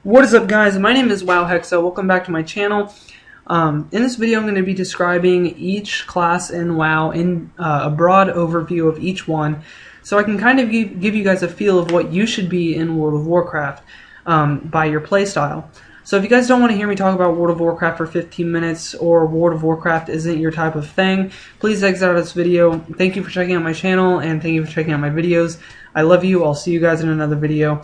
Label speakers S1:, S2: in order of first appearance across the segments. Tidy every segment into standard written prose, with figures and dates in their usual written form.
S1: What is up, guys? My name is WoWHexa. Welcome back to my channel. In this video I'm going to be describing each class in WoW in a broad overview of each one, so I can kind of give you guys a feel of what you should be in World of Warcraft by your playstyle. So if you guys don't want to hear me talk about World of Warcraft for 15 minutes, or World of Warcraft isn't your type of thing, please exit out of this video. Thank you for checking out my channel, and thank you for checking out my videos. I love you. I'll see you guys in another video.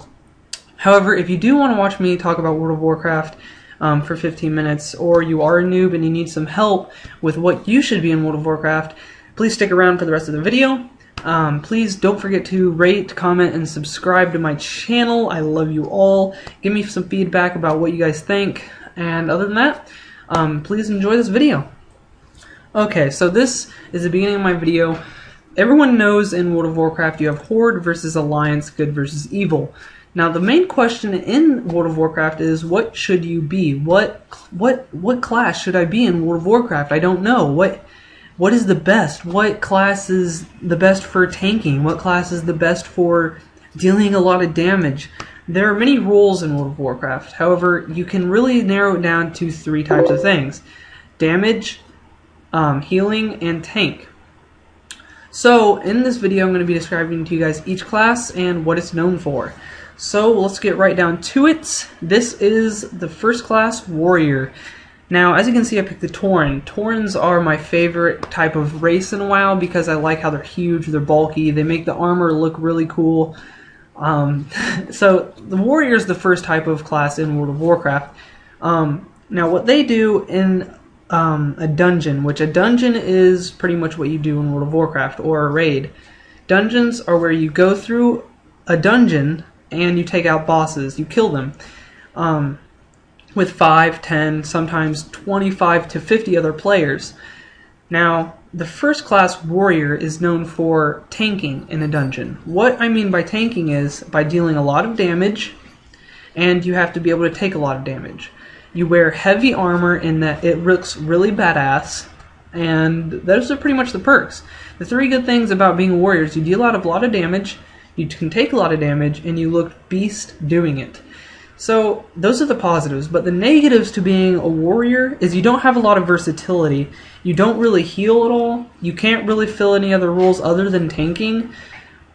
S1: However, if you do want to watch me talk about World of Warcraft for 15 minutes, or you are a noob and you need some help with what you should be in World of Warcraft, please stick around for the rest of the video. Please don't forget to rate, comment, and subscribe to my channel. I love you all. Give me some feedback about what you guys think. And other than that, please enjoy this video. Okay, so this is the beginning of my video. Everyone knows in World of Warcraft you have Horde versus Alliance, good versus evil. Now, the main question in World of Warcraft is, what should you be? What class should I be in World of Warcraft? I don't know. What is the best? What class is the best for tanking? What class is the best for dealing a lot of damage? There are many roles in World of Warcraft. However, you can really narrow it down to three types of things: damage, healing, and tank. So, in this video, I'm going to be describing to you guys each class and what it's known for. So let's get right down to it. This is the first class, Warrior. Now, as you can see, I picked the Tauren. Taurens are my favorite type of race in WoW because I like how they're huge, they're bulky, they make the armor look really cool. So the Warrior is the first type of class in World of Warcraft. Now, what they do in a dungeon, which a dungeon is pretty much what you do in World of Warcraft, or a raid. Dungeons are where you go through a dungeon and you take out bosses, you kill them, with 5, 10, sometimes 25 to 50 other players. Now, the first class, Warrior, is known for tanking in a dungeon. What I mean by tanking is by dealing a lot of damage, and you have to be able to take a lot of damage. You wear heavy armor in that it looks really badass, and those are pretty much the perks. The three good things about being a warrior is you deal out a lot of damage, you can take a lot of damage, and you look beast doing it. So those are the positives, but the negatives to being a warrior is you don't have a lot of versatility. You don't really heal at all. You can't really fill any other roles other than tanking,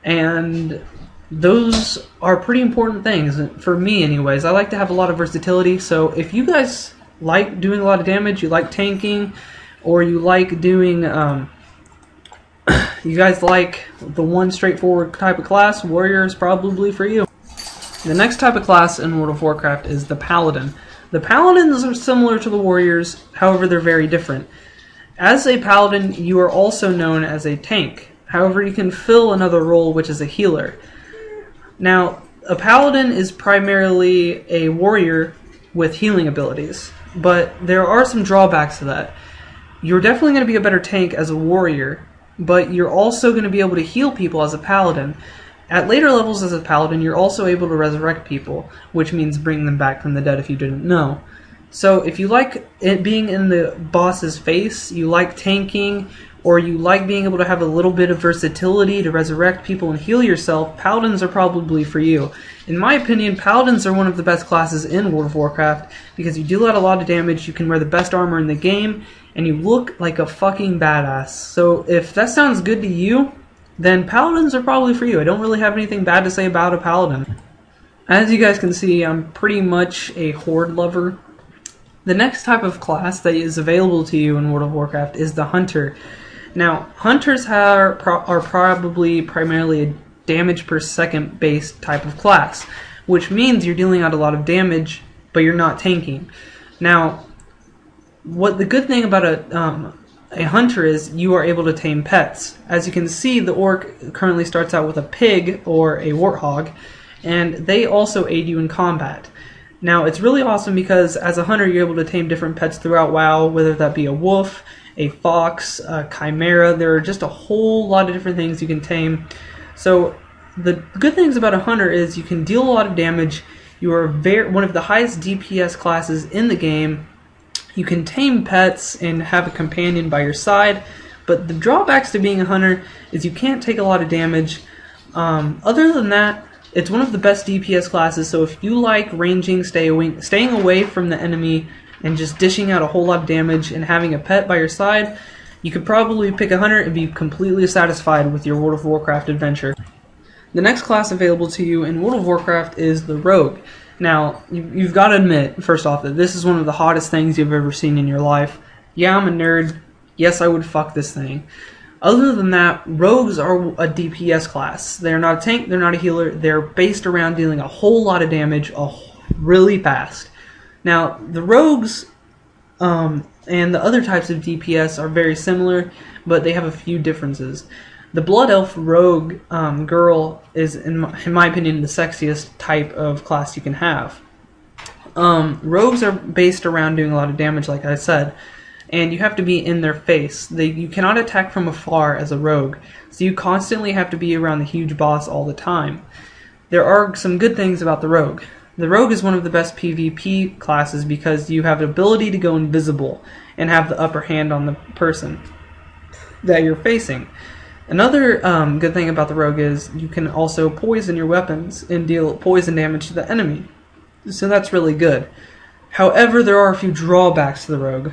S1: and those are pretty important things for me anyways. I like to have a lot of versatility, so if you guys like doing a lot of damage, you like tanking, or you like doing you guys like the one straightforward type of class, Warrior is probably for you. The next type of class in World of Warcraft is the Paladin. The Paladins are similar to the Warriors, however they're very different. As a Paladin, you are also known as a tank. However, you can fill another role, which is a healer. Now, a Paladin is primarily a warrior with healing abilities, but there are some drawbacks to that. You're definitely going to be a better tank as a warrior, but you're also going to be able to heal people as a Paladin. At later levels as a Paladin, you're also able to resurrect people, which means bring them back from the dead if you didn't know. So if you like it being in the boss's face, you like tanking, or you like being able to have a little bit of versatility to resurrect people and heal yourself, Paladins are probably for you. In my opinion, Paladins are one of the best classes in World of Warcraft because you deal out a lot of damage, you can wear the best armor in the game, and you look like a fucking badass. So if that sounds good to you, then Paladins are probably for you. I don't really have anything bad to say about a Paladin. As you guys can see, I'm pretty much a Horde lover. The next type of class that is available to you in World of Warcraft is the Hunter. Now, Hunters are probably primarily a damage per second based type of class, which means you're dealing out a lot of damage, but you're not tanking. Now, what the good thing about a hunter is you are able to tame pets. As you can see, the orc currently starts out with a pig or a warthog, and they also aid you in combat. Now, it's really awesome because as a hunter, you're able to tame different pets throughout WoW, whether that be a wolf, a fox, a chimera. There are just a whole lot of different things you can tame. So the good things about a hunter is you can deal a lot of damage. You are one of the highest DPS classes in the game. You can tame pets and have a companion by your side, but the drawbacks to being a hunter is you can't take a lot of damage. Other than that, It's one of the best DPS classes, so if you like ranging, staying away from the enemy, and just dishing out a whole lot of damage and having a pet by your side, you could probably pick a hunter and be completely satisfied with your World of Warcraft adventure. The next class available to you in World of Warcraft is the Rogue. Now, you've got to admit, first off, that this is one of the hottest things you've ever seen in your life. Yeah, I'm a nerd. Yes, I would fuck this thing. Other than that, Rogues are a DPS class. They're not a tank, they're not a healer, they're based around dealing a whole lot of damage really fast. Now, the Rogues and the other types of DPS are very similar, but they have a few differences. The Blood Elf Rogue girl is, in my opinion, the sexiest type of class you can have. Rogues are based around doing a lot of damage, like I said, and you have to be in their face. You cannot attack from afar as a rogue, so you constantly have to be around the huge boss all the time. There are some good things about the Rogue. The Rogue is one of the best PvP classes because you have the ability to go invisible and have the upper hand on the person that you're facing. Another good thing about the Rogue is you can also poison your weapons and deal poison damage to the enemy. So that's really good. However, there are a few drawbacks to the Rogue.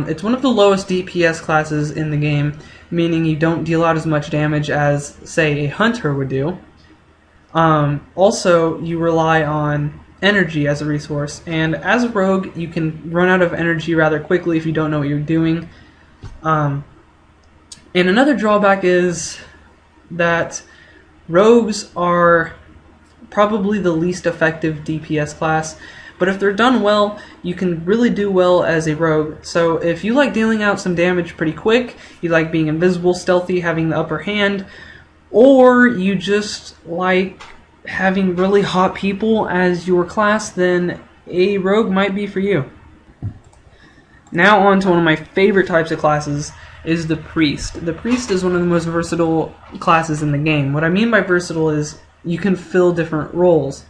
S1: It's one of the lowest DPS classes in the game, meaning you don't deal out as much damage as, say, a Hunter would do. Also, you rely on energy as a resource, and as a Rogue, you can run out of energy rather quickly if you don't know what you're doing. And another drawback is that Rogues are probably the least effective DPS class, but if they're done well, you can really do well as a Rogue. So if you like dealing out some damage pretty quick, you like being invisible, stealthy, having the upper hand, or you just like having really hot people as your class, then a Rogue might be for you. Now on to one of my favorite types of classes, is the Priest. The Priest is one of the most versatile classes in the game. What I mean by versatile is you can fill different roles.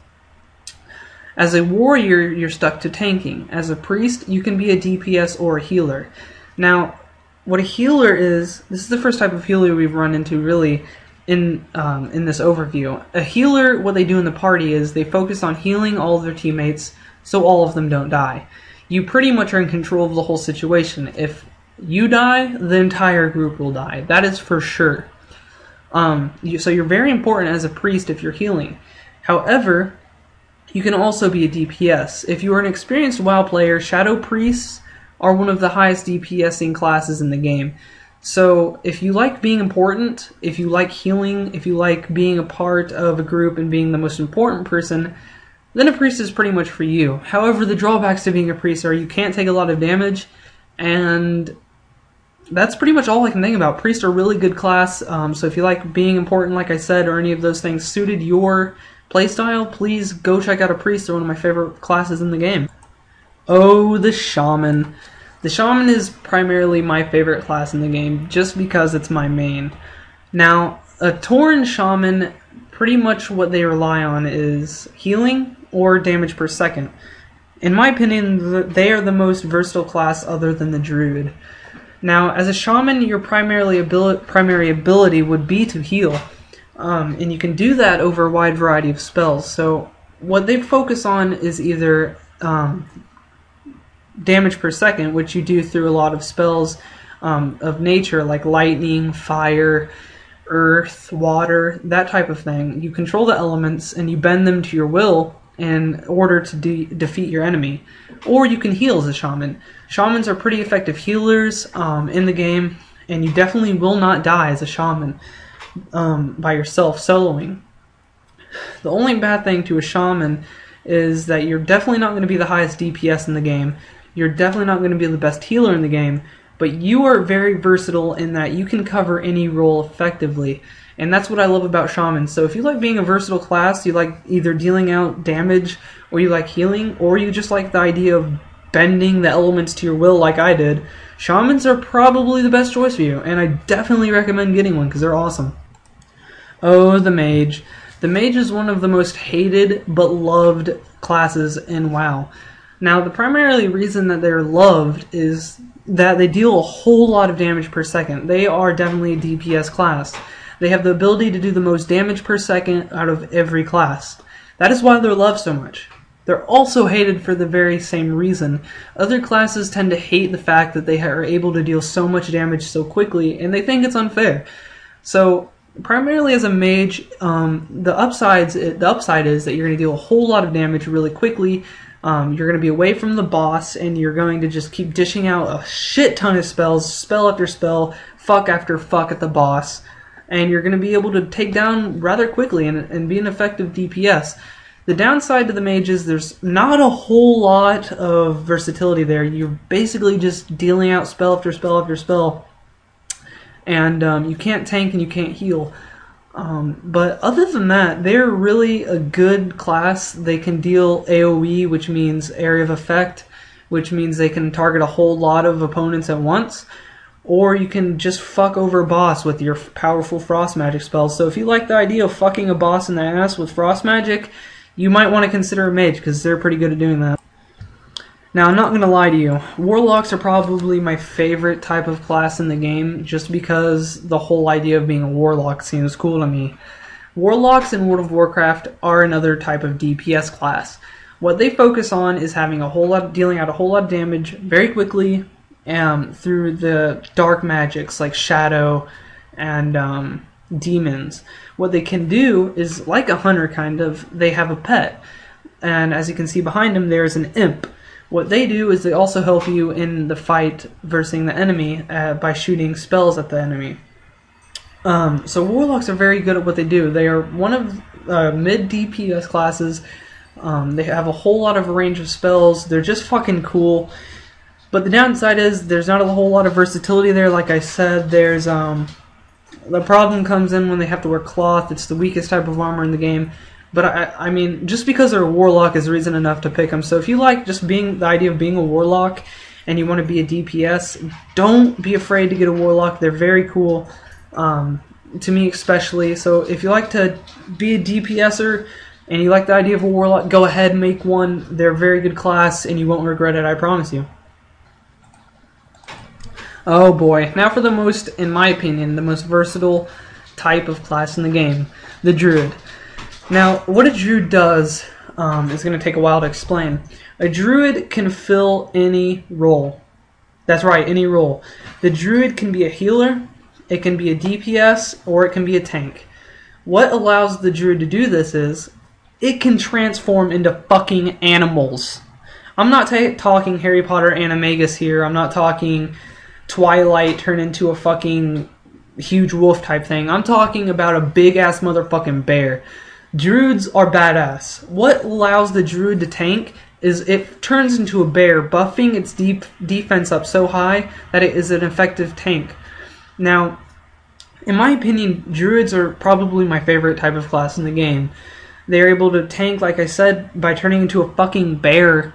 S1: As a warrior, you're stuck to tanking. As a priest, you can be a DPS or a healer. Now, what a healer is, this is the first type of healer we've run into really in this overview. A healer, what they do in the party is they focus on healing all of their teammates so all of them don't die. You pretty much are in control of the whole situation. If you die, the entire group will die. That is for sure. So you're very important as a priest if you're healing. However, you can also be a DPS. If you are an experienced WoW player, Shadow Priests are one of the highest DPSing classes in the game. So if you like being important, if you like healing, if you like being a part of a group and being the most important person, then a priest is pretty much for you. However, the drawbacks to being a priest are you can't take a lot of damage, and that's pretty much all I can think about. Priests are a really good class, so if you like being important, like I said, or any of those things suited your playstyle, please go check out a priest. They're one of my favorite classes in the game. Oh, the Shaman. The Shaman is primarily my favorite class in the game, just because it's my main. Now, a Tauren Shaman, pretty much what they rely on is healing or damage per second. In my opinion, they are the most versatile class other than the Druid. Now, as a Shaman, your primary ability would be to heal. And you can do that over a wide variety of spells. So what they focus on is either damage per second, which you do through a lot of spells of nature, like lightning, fire, earth, water, that type of thing. You control the elements and you bend them to your will in order to defeat your enemy. Or you can heal as a Shaman. Shamans are pretty effective healers in the game, and you definitely will not die as a Shaman by yourself soloing. The only bad thing to a Shaman is that you're definitely not going to be the highest DPS in the game. You're definitely not going to be the best healer in the game, but you are very versatile in that you can cover any role effectively. And that's what I love about Shamans. So if you like being a versatile class, you like either dealing out damage, or you like healing, or you just like the idea of bending the elements to your will like I did, Shamans are probably the best choice for you, and I definitely recommend getting one because they're awesome. Oh, the Mage. The Mage is one of the most hated but loved classes in WoW. Now, the primary reason that they're loved is that they deal a whole lot of damage per second. They are definitely a DPS class. They have the ability to do the most damage per second out of every class. That is why they're loved so much. They're also hated for the very same reason. Other classes tend to hate the fact that they are able to deal so much damage so quickly, and they think it's unfair. So, primarily as a mage, the upside is that you're going to deal a whole lot of damage really quickly. You're going to be away from the boss, and you're going to just keep dishing out a shit ton of spells, spell after spell, fuck after fuck at the boss, and you're going to be able to take down rather quickly and be an effective DPS. The downside to the mage is there's not a whole lot of versatility there. You're basically just dealing out spell after spell after spell, and you can't tank and you can't heal. But other than that, they're really a good class. They can deal AoE, which means area of effect, which means they can target a whole lot of opponents at once. Or you can just fuck over a boss with your powerful frost magic spells. So if you like the idea of fucking a boss in the ass with frost magic, you might want to consider a mage, because they're pretty good at doing that. Now, I'm not going to lie to you. Warlocks are probably my favorite type of class in the game, just because the whole idea of being a warlock seems cool to me. Warlocks in World of Warcraft are another type of DPS class. What they focus on is dealing out a whole lot of damage very quickly through the dark magics like Shadow and demons. What they can do is, like a hunter kind of, they have a pet. And as you can see behind him, there's an imp. What they do is they also help you in the fight versus the enemy by shooting spells at the enemy. So warlocks are very good at what they do. They are one of mid DPS classes. They have a whole lot of range of spells. They're just fucking cool. But the downside is there's not a whole lot of versatility there. Like I said, there's the problem comes in when they have to wear cloth. It's the weakest type of armor in the game. But I mean, just because they're a warlock is reason enough to pick them. So if you like just the idea of being a warlock and you want to be a DPS, don't be afraid to get a warlock. They're very cool, to me especially. So if you like to be a DPSer and you like the idea of a warlock, go ahead and make one. They're a very good class and you won't regret it, I promise you. Oh boy, now for in my opinion, the most versatile type of class in the game, the Druid. Now, what a Druid does is going to take a while to explain. A Druid can fill any role. That's right, any role. The Druid can be a healer, it can be a DPS, or it can be a tank. What allows the Druid to do this is, it can transform into fucking animals. I'm not talking Harry Potter Animagus here, I'm not talking Twilight turn into a fucking huge wolf type thing. I'm talking about a big ass motherfucking bear. Druids are badass. What allows the Druid to tank is it turns into a bear, buffing its defense up so high that it is an effective tank. Now, in my opinion, Druids are probably my favorite type of class in the game. They're able to tank, like I said, by turning into a fucking bear,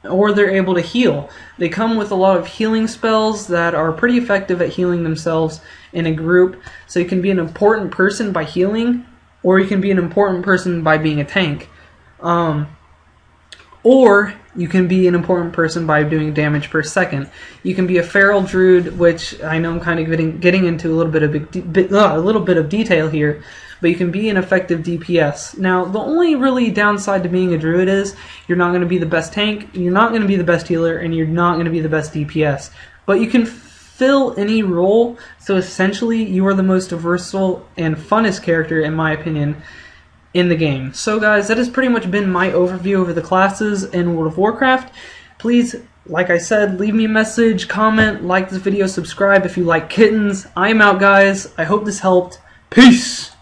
S1: or they're able to heal. They come with a lot of healing spells that are pretty effective at healing themselves in a group. So you can be an important person by healing, or you can be an important person by being a tank. Or you can be an important person by doing damage per second. You can be a feral druid, which I know I'm kind of getting into a little bit of detail here, but you can be an effective DPS. Now, the only really downside to being a druid is you're not going to be the best tank, you're not going to be the best healer, and you're not going to be the best DPS. But you can fill any role, so essentially you are the most versatile and funnest character, in my opinion, in the game. So guys, that has pretty much been my overview over the classes in World of Warcraft. Please, like I said, leave me a message, comment, like this video, subscribe if you like kittens. I am out, guys. I hope this helped. Peace!